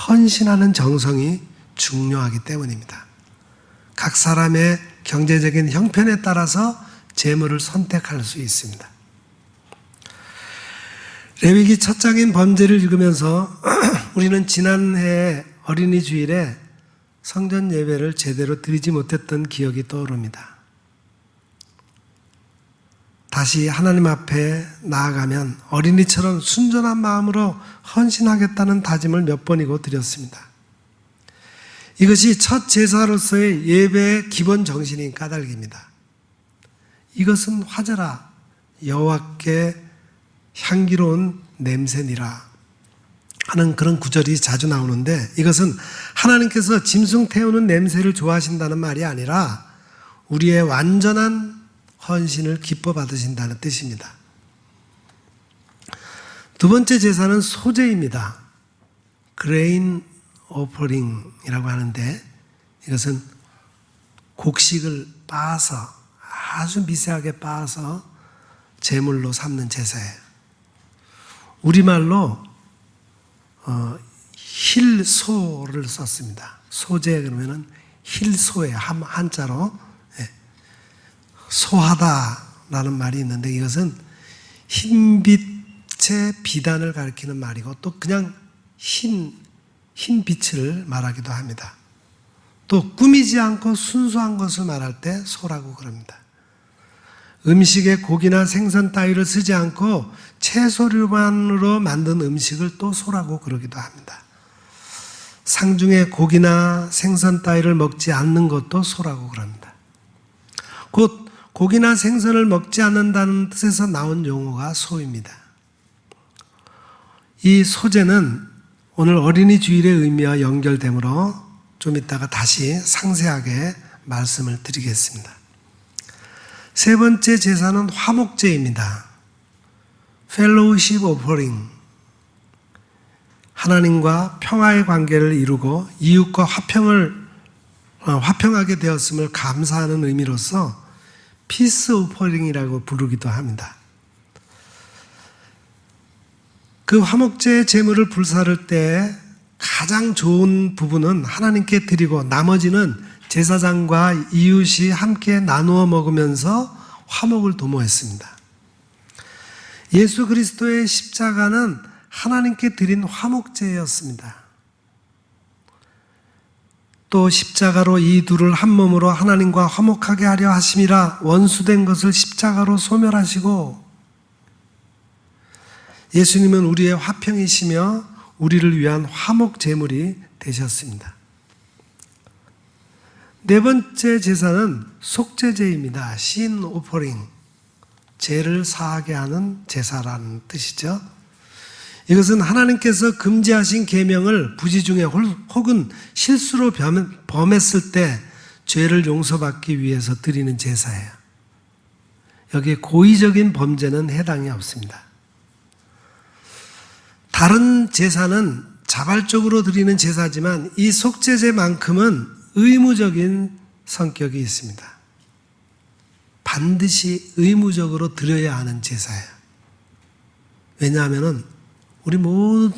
헌신하는 정성이 중요하기 때문입니다. 각 사람의 경제적인 형편에 따라서 제물을 선택할 수 있습니다. 레위기 첫 장인 번제를 읽으면서 우리는 지난해 어린이 주일에 성전 예배를 제대로 드리지 못했던 기억이 떠오릅니다. 다시 하나님 앞에 나아가면 어린이처럼 순전한 마음으로 헌신하겠다는 다짐을 몇 번이고 드렸습니다. 이것이 첫 제사로서의 예배의 기본 정신인 까닭입니다. 이것은 화제라 여호와께 향기로운 냄새니라 하는 그런 구절이 자주 나오는데, 이것은 하나님께서 짐승 태우는 냄새를 좋아하신다는 말이 아니라 우리의 완전한 헌신을 기뻐 받으신다는 뜻입니다. 두 번째 제사는 소제입니다. 그레인 오퍼링이라고 하는데, 이것은 곡식을 빻아서 아주 미세하게 빻아서 제물로 삼는 제사예요. 우리말로 힐소를 썼습니다. 소제 그러면은 힐소예요. 한자로 소하다라는 말이 있는데, 이것은 흰빛의 비단을 가리키는 말이고 또 그냥 흰 빛을 말하기도 합니다. 또 꾸미지 않고 순수한 것을 말할 때 소라고 그럽니다. 음식에 고기나 생선 따위를 쓰지 않고 채소류만으로 만든 음식을 또 소라고 그러기도 합니다. 상중에 고기나 생선 따위를 먹지 않는 것도 소라고 그럽니다. 곧 고기나 생선을 먹지 않는다는 뜻에서 나온 용어가 소입니다. 이 소제는 오늘 어린이 주일의 의미와 연결되므로 좀 이따가 다시 상세하게 말씀을 드리겠습니다. 세 번째 제사는 화목제입니다. Fellowship Offering. 하나님과 평화의 관계를 이루고 이웃과 화평하게 되었음을 감사하는 의미로서 피스 오퍼링이라고 부르기도 합니다. 그 화목제의 제물을 불사를 때 가장 좋은 부분은 하나님께 드리고 나머지는 제사장과 이웃이 함께 나누어 먹으면서 화목을 도모했습니다. 예수 그리스도의 십자가는 하나님께 드린 화목제였습니다. 또 십자가로 이 둘을 한 몸으로 하나님과 화목하게 하려 하심이라 원수된 것을 십자가로 소멸하시고, 예수님은 우리의 화평이시며 우리를 위한 화목 제물이 되셨습니다. 네 번째 제사는 속죄제입니다. Sin Offering. 죄를 사하게 하는 제사라는 뜻이죠. 이것은 하나님께서 금지하신 계명을 부지 중에 혹은 실수로 범했을 때 죄를 용서받기 위해서 드리는 제사예요. 여기에 고의적인 범죄는 해당이 없습니다. 다른 제사는 자발적으로 드리는 제사지만 이 속죄제만큼은 의무적인 성격이 있습니다. 반드시 의무적으로 드려야 하는 제사예요. 왜냐하면 우리 모든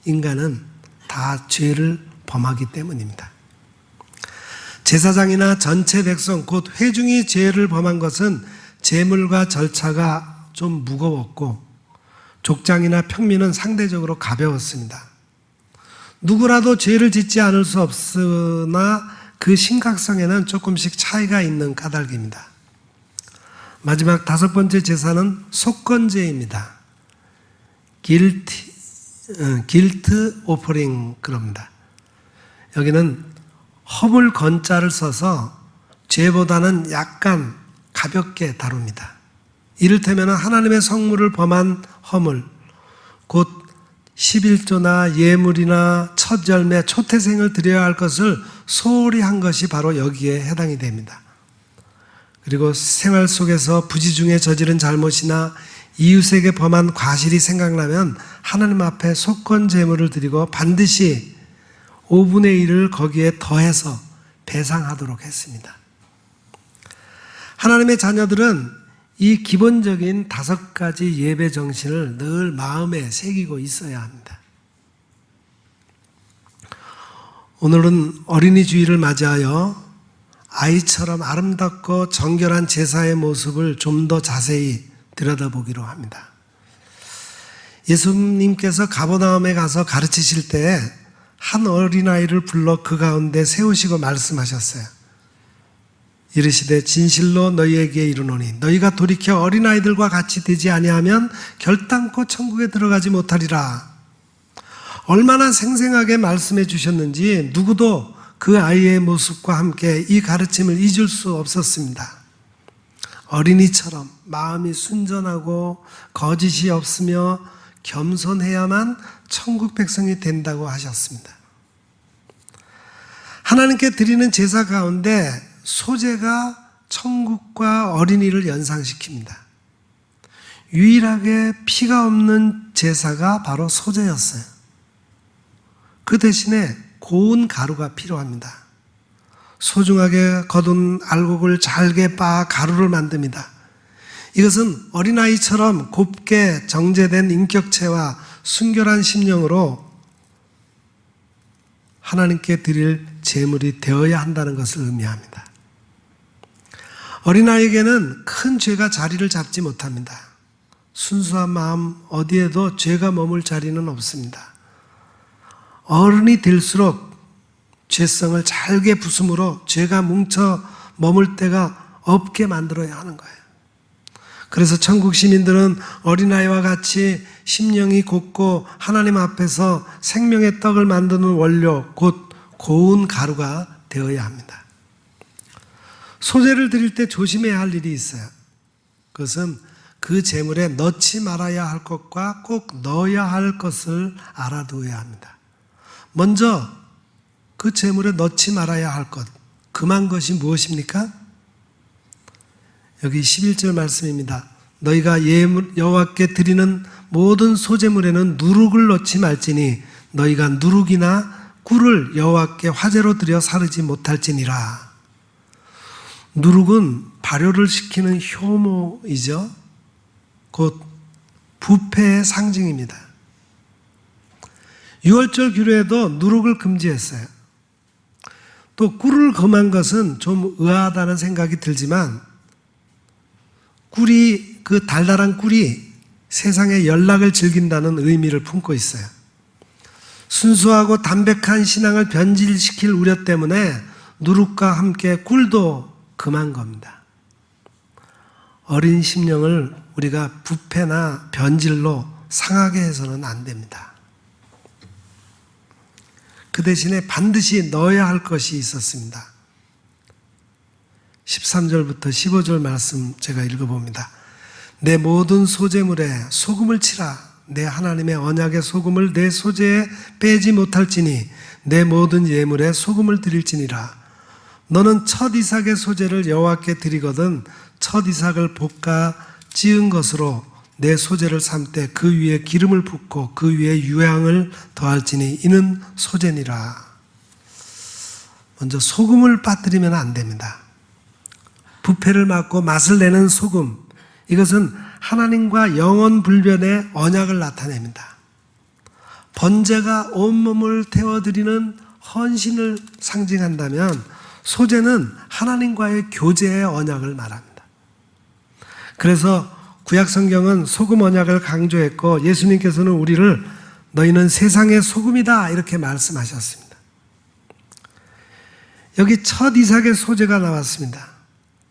인간은 다 죄를 범하기 때문입니다. 제사장이나 전체 백성 곧 회중이 죄를 범한 것은 제물과 절차가 좀 무거웠고 족장이나 평민은 상대적으로 가벼웠습니다. 누구라도 죄를 짓지 않을 수 없으나 그 심각성에는 조금씩 차이가 있는 까닭입니다. 마지막 다섯 번째 제사는 속건제입니다. Guilt Offering 그럽니다. 여기는 허물 건자를 써서 죄보다는 약간 가볍게 다룹니다. 이를테면 하나님의 성물을 범한 허물, 곧 11조나 예물이나 첫 열매, 초태생을 드려야 할 것을 소홀히 한 것이 바로 여기에 해당이 됩니다. 그리고 생활 속에서 부지 중에 저지른 잘못이나 이웃에게 범한 과실이 생각나면 하나님 앞에 속건 제물을 드리고 반드시 5분의 1을 거기에 더해서 배상하도록 했습니다. 하나님의 자녀들은 이 기본적인 5가지 예배 정신을 늘 마음에 새기고 있어야 합니다. 오늘은 어린이 주일을 맞이하여 아이처럼 아름답고 정결한 제사의 모습을 좀 더 자세히 들여다보기로 합니다. 예수님께서 가버나움에 가서 가르치실 때 한 어린아이를 불러 그 가운데 세우시고 말씀하셨어요. 이르시되 진실로 너희에게 이르노니 너희가 돌이켜 어린아이들과 같이 되지 아니하면 결단코 천국에 들어가지 못하리라. 얼마나 생생하게 말씀해 주셨는지 누구도 그 아이의 모습과 함께 이 가르침을 잊을 수 없었습니다. 어린이처럼 마음이 순전하고 거짓이 없으며 겸손해야만 천국 백성이 된다고 하셨습니다. 하나님께 드리는 제사 가운데 소제가 천국과 어린이를 연상시킵니다. 유일하게 피가 없는 제사가 바로 소제였어요. 그 대신에 고운 가루가 필요합니다. 소중하게 거둔 알곡을 잘게 빻아 가루를 만듭니다. 이것은 어린아이처럼 곱게 정제된 인격체와 순결한 심령으로 하나님께 드릴 제물이 되어야 한다는 것을 의미합니다. 어린아이에게는 큰 죄가 자리를 잡지 못합니다. 순수한 마음 어디에도 죄가 머물 자리는 없습니다. 어른이 될수록 죄성을 잘게 부숨으로 죄가 뭉쳐 머물 데가 없게 만들어야 하는 거예요. 그래서 천국 시민들은 어린아이와 같이 심령이 곱고 하나님 앞에서 생명의 떡을 만드는 원료, 곧 고운 가루가 되어야 합니다. 소제를 드릴 때 조심해야 할 일이 있어요. 그것은 그 제물에 넣지 말아야 할 것과 꼭 넣어야 할 것을 알아두어야 합니다. 먼저 그 제물에 넣지 말아야 할 것, 금한 것이 무엇입니까? 여기 11절 말씀입니다. 너희가 여호와께 드리는 모든 소제물에는 누룩을 넣지 말지니 너희가 누룩이나 꿀을 여호와께 화제로 드려 사르지 못할지니라. 누룩은 발효를 시키는 효모이죠. 곧 부패의 상징입니다. 유월절 규례에도 누룩을 금지했어요. 또 꿀을 금한 것은 좀 의아하다는 생각이 들지만 꿀이, 그 달달한 꿀이 세상의 연락을 즐긴다는 의미를 품고 있어요. 순수하고 담백한 신앙을 변질시킬 우려 때문에 누룩과 함께 꿀도 금한 겁니다. 어린 심령을 우리가 부패나 변질로 상하게 해서는 안 됩니다. 그 대신에 반드시 넣어야 할 것이 있었습니다. 13절부터 15절 말씀 제가 읽어봅니다. 내 모든 소제물에 소금을 치라. 내 하나님의 언약의 소금을 내 소제에 빼지 못할지니 내 모든 예물에 소금을 드릴지니라. 너는 첫 이삭의 소제를 여호와께 드리거든 첫 이삭을 볶아 찌은 것으로 내 소제를 삶되 그 위에 기름을 붓고 그 위에 유향을 더할지니 이는 소제니라. 먼저 소금을 빠뜨리면 안 됩니다. 부패를 막고 맛을 내는 소금, 이것은 하나님과 영원 불변의 언약을 나타냅니다. 번제가 온몸을 태워드리는 헌신을 상징한다면 소제는 하나님과의 교제의 언약을 말합니다. 그래서 구약 성경은 소금 언약을 강조했고 예수님께서는 우리를 너희는 세상의 소금이다 이렇게 말씀하셨습니다. 여기 첫 이삭의 소제가 나왔습니다.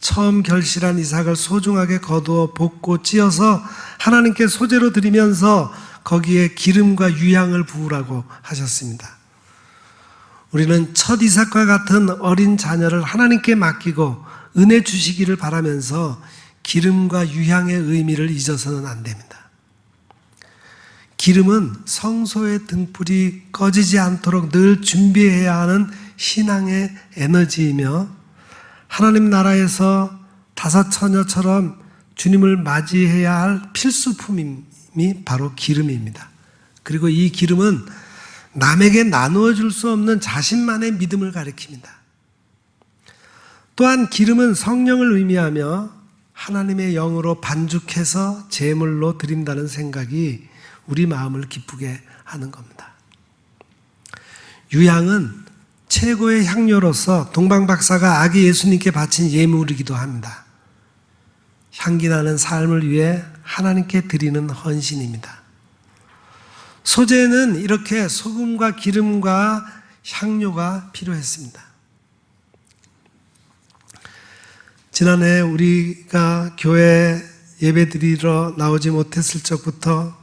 처음 결실한 이삭을 소중하게 거두어 볶고 찌어서 하나님께 소제로 드리면서 거기에 기름과 유향을 부으라고 하셨습니다. 우리는 첫 이삭과 같은 어린 자녀를 하나님께 맡기고 은혜 주시기를 바라면서 기름과 유향의 의미를 잊어서는 안 됩니다. 기름은 성소의 등불이 꺼지지 않도록 늘 준비해야 하는 신앙의 에너지이며 하나님 나라에서 다섯 처녀처럼 주님을 맞이해야 할 필수품이 바로 기름입니다. 그리고 이 기름은 남에게 나누어 줄 수 없는 자신만의 믿음을 가리킵니다. 또한 기름은 성령을 의미하며 하나님의 영으로 반죽해서 제물로 드린다는 생각이 우리 마음을 기쁘게 하는 겁니다. 유향은 최고의 향료로서 동방박사가 아기 예수님께 바친 예물이기도 합니다. 향기나는 삶을 위해 하나님께 드리는 헌신입니다. 소제는 이렇게 소금과 기름과 향료가 필요했습니다. 지난해 우리가 교회 예배드리러 나오지 못했을 적부터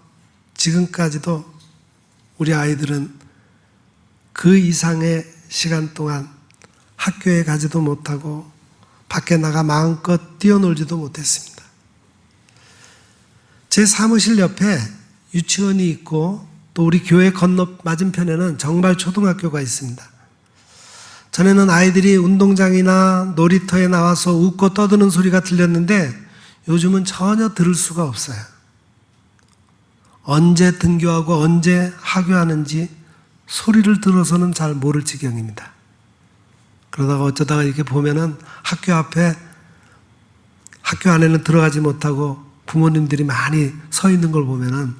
지금까지도 우리 아이들은 그 이상의 시간 동안 학교에 가지도 못하고 밖에 나가 마음껏 뛰어놀지도 못했습니다. 제 사무실 옆에 유치원이 있고 또 우리 교회 건너 맞은편에는 정발 초등학교가 있습니다. 전에는 아이들이 운동장이나 놀이터에 나와서 웃고 떠드는 소리가 들렸는데 요즘은 전혀 들을 수가 없어요. 언제 등교하고 언제 하교하는지 소리를 들어서는 잘 모를 지경입니다. 그러다가 어쩌다가 이렇게 보면은 학교 앞에 학교 안에는 들어가지 못하고 부모님들이 많이 서 있는 걸 보면은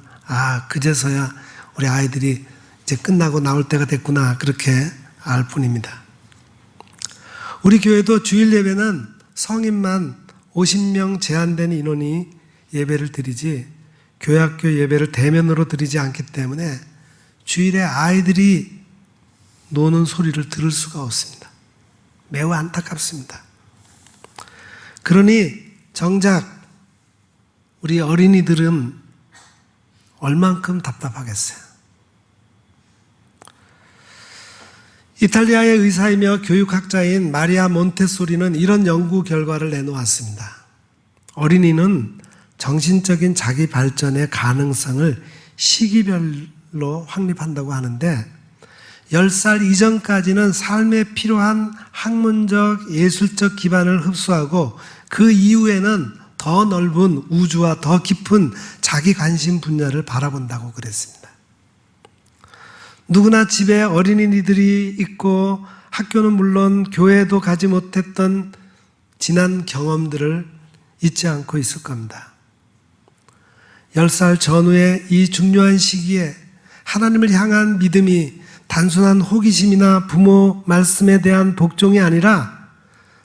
그제서야 우리 아이들이 이제 끝나고 나올 때가 됐구나 그렇게 알 뿐입니다. 우리 교회도 주일 예배는 성인만 50명 제한된 인원이 예배를 드리지 교회학교 예배를 대면으로 드리지 않기 때문에 주일에 아이들이 노는 소리를 들을 수가 없습니다. 매우 안타깝습니다. 그러니 정작 우리 어린이들은 얼만큼 답답하겠어요. 이탈리아의 의사이며 교육학자인 마리아 몬테소리는 이런 연구 결과를 내놓았습니다. 어린이는 정신적인 자기 발전의 가능성을 시기별로 확립한다고 하는데 10살 이전까지는 삶에 필요한 학문적, 예술적 기반을 흡수하고 그 이후에는 더 넓은 우주와 더 깊은 자기 관심 분야를 바라본다고 그랬습니다. 누구나 집에 어린이들이 있고 학교는 물론 교회도 가지 못했던 지난 경험들을 잊지 않고 있을 겁니다. 10살 전후의 이 중요한 시기에 하나님을 향한 믿음이 단순한 호기심이나 부모 말씀에 대한 복종이 아니라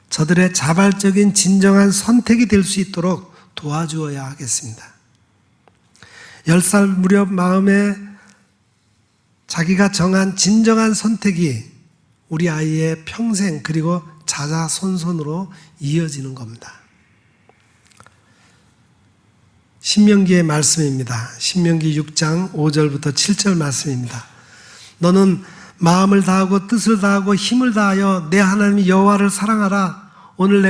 저들의 자발적인 진정한 선택이 될 수 있도록 도와주어야 하겠습니다. 10살 무렵 마음에 자기가 정한 진정한 선택이 우리 아이의 평생 그리고 자자손손으로 이어지는 겁니다. 신명기의 말씀입니다. 신명기 6장 5절부터 7절 말씀입니다. 너는 마음을 다하고 뜻을 다하고 힘을 다하여 내 하나님 여호와를 사랑하라. 오늘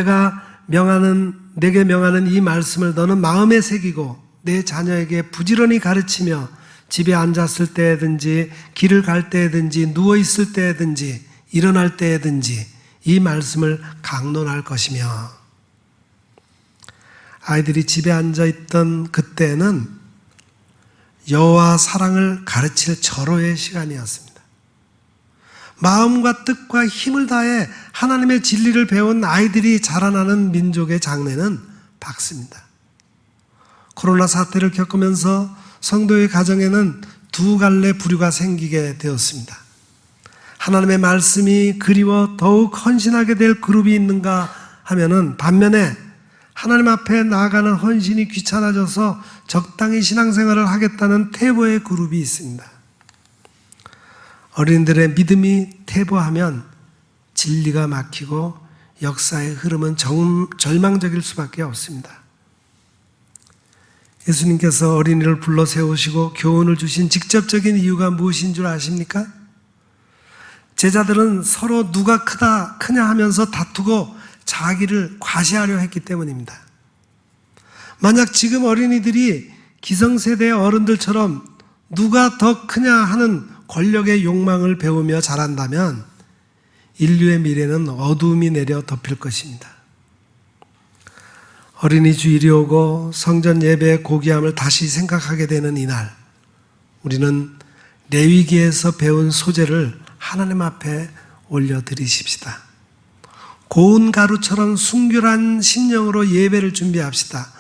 내게 명하는 이 말씀을 너는 마음에 새기고 내 자녀에게 부지런히 가르치며 집에 앉았을 때든지 길을 갈 때든지 누워 있을 때든지 일어날 때든지 이 말씀을 강론할 것이며. 아이들이 집에 앉아 있던 그때는 여호와 사랑을 가르칠 절호의 시간이었습니다. 마음과 뜻과 힘을 다해 하나님의 진리를 배운 아이들이 자라나는 민족의 장래는 밝습니다. 코로나 사태를 겪으면서 성도의 가정에는 두 갈래 부류가 생기게 되었습니다. 하나님의 말씀이 그리워 더욱 헌신하게 될 그룹이 있는가 하면은 반면에 하나님 앞에 나아가는 헌신이 귀찮아져서 적당히 신앙생활을 하겠다는 태보의 그룹이 있습니다. 어린이들의 믿음이 태보하면 진리가 막히고 역사의 흐름은 절망적일 수밖에 없습니다. 예수님께서 어린이를 불러 세우시고 교훈을 주신 직접적인 이유가 무엇인 줄 아십니까? 제자들은 서로 누가 크냐 하면서 다투고 자기를 과시하려 했기 때문입니다. 만약 지금 어린이들이 기성세대의 어른들처럼 누가 더 크냐 하는 권력의 욕망을 배우며 자란다면 인류의 미래는 어두움이 내려 덮일 것입니다. 어린이 주일이 오고 성전 예배의 고귀함을 다시 생각하게 되는 이날, 우리는 레위기에서 배운 소재를 하나님 앞에 올려드리십시다. 고운 가루처럼 순결한 심령으로 예배를 준비합시다.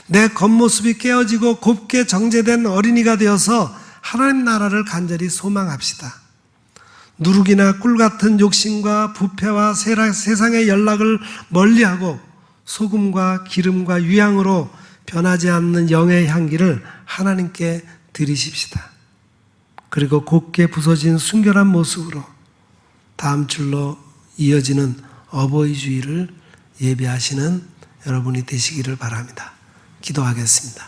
내 겉모습이 깨어지고 곱게 정제된 어린이가 되어서 하나님 나라를 간절히 소망합시다. 누룩이나 꿀 같은 욕심과 부패와 세상의 연락을 멀리하고 소금과 기름과 유향으로 변하지 않는 영의 향기를 하나님께 드리십시다. 그리고 곱게 부서진 순결한 모습으로 다음 줄로 이어지는 어버이 주일을 예배하시는 여러분이 되시기를 바랍니다. 기도하겠습니다.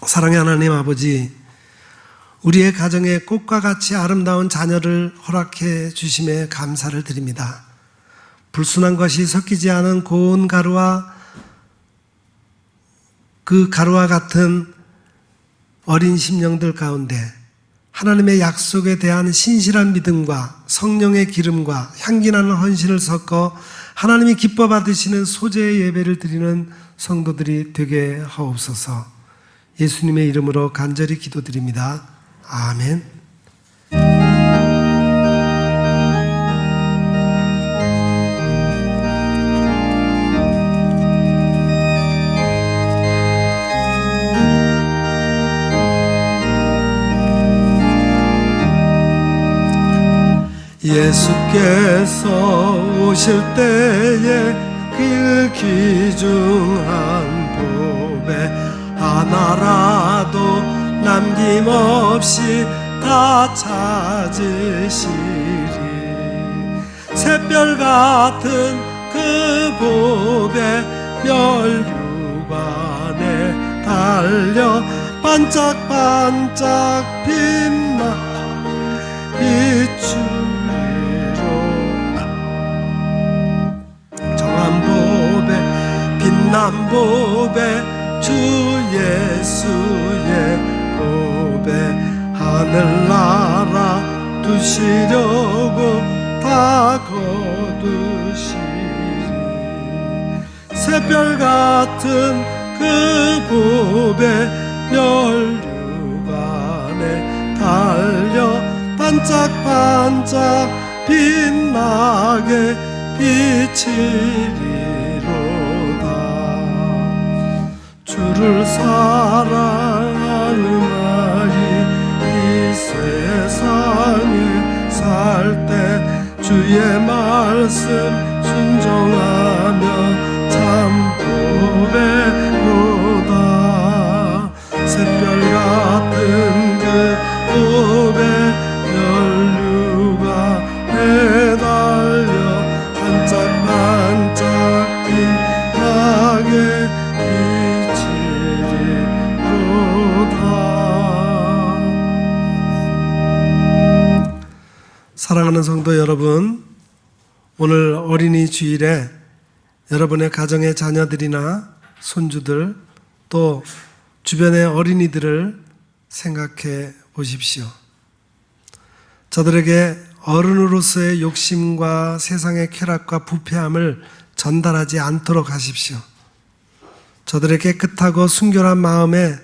사랑의 하나님 아버지, 우리의 가정에 꽃과 같이 아름다운 자녀를 허락해 주심에 감사를 드립니다. 불순한 것이 섞이지 않은 고운 가루와 그 가루와 같은 어린 심령들 가운데 하나님의 약속에 대한 신실한 믿음과 성령의 기름과 향기나는 헌신을 섞어 하나님이 기뻐 받으시는 소재의 예배를 드리는 성도들이 되게 하옵소서. 예수님의 이름으로 간절히 기도드립니다. 아멘. 예수께서 오실 때에 그 귀중한 보배 하나라도 남김없이 다 찾으시리. 샛별 같은 그 보배 멸류관 안에 달려 반짝반짝 빛나 비추리로다. 정한 법에 빛난 법에 주 예수의 법에 하늘나라 두시려고 다 거두시리. 새별 같은 그 법에 멸류관에 달려 반짝반짝 빛나게 비치리로다. 주를 사랑하는 아이 이 세상에 살 때 주의 말씀 순종하며 참 보배로다. 새별 같은 그 법에 멸류가 내달려 반짝반짝 빛나게 비치리로다. 사랑하는 성도 여러분, 오늘 어린이 주일에 여러분의 가정의 자녀들이나 손주들 또 주변의 어린이들을 생각해 보십시오. 저들에게 어른으로서의 욕심과 세상의 쾌락과 부패함을 전달하지 않도록 하십시오. 저들의 깨끗하고 순결한 마음에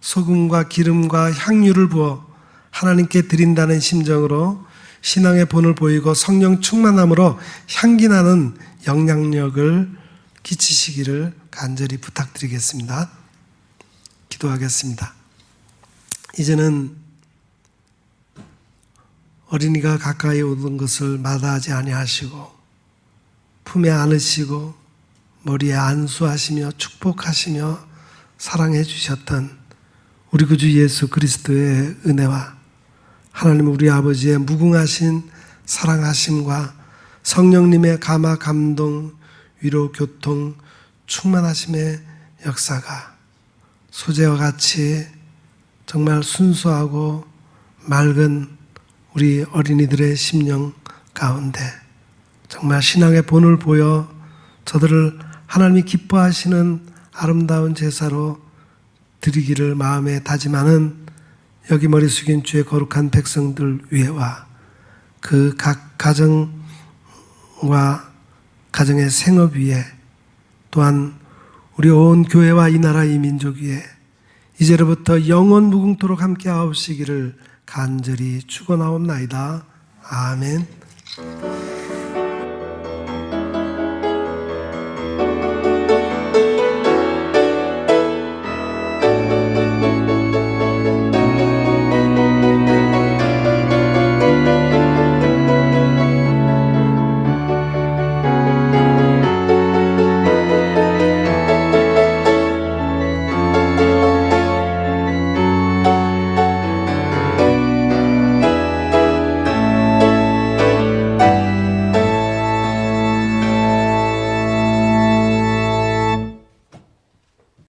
소금과 기름과 향유를 부어 하나님께 드린다는 심정으로 신앙의 본을 보이고 성령 충만함으로 향기나는 영향력을 끼치시기를 간절히 부탁드리겠습니다. 기도하겠습니다. 이제는 어린이가 가까이 오는 것을 마다하지 아니하시고 품에 안으시고 머리에 안수하시며 축복하시며 사랑해 주셨던 우리 구주 예수 그리스도의 은혜와 하나님 우리 아버지의 무궁하신 사랑하심과 성령님의 감화 감동 위로 교통 충만하심의 역사가 소재와 같이 정말 순수하고 맑은 우리 어린이들의 심령 가운데 정말 신앙의 본을 보여 저들을 하나님이 기뻐하시는 아름다운 제사로 드리기를 마음에 다짐하는 여기 머리 숙인 주의 거룩한 백성들 위에와 그 각 가정과 가정의 생업 위에 또한 우리 온 교회와 이 나라 이 민족 위에 이제로부터 영원 무궁토록 함께 하옵시기를 간절히 축원하옵나이다. 아멘.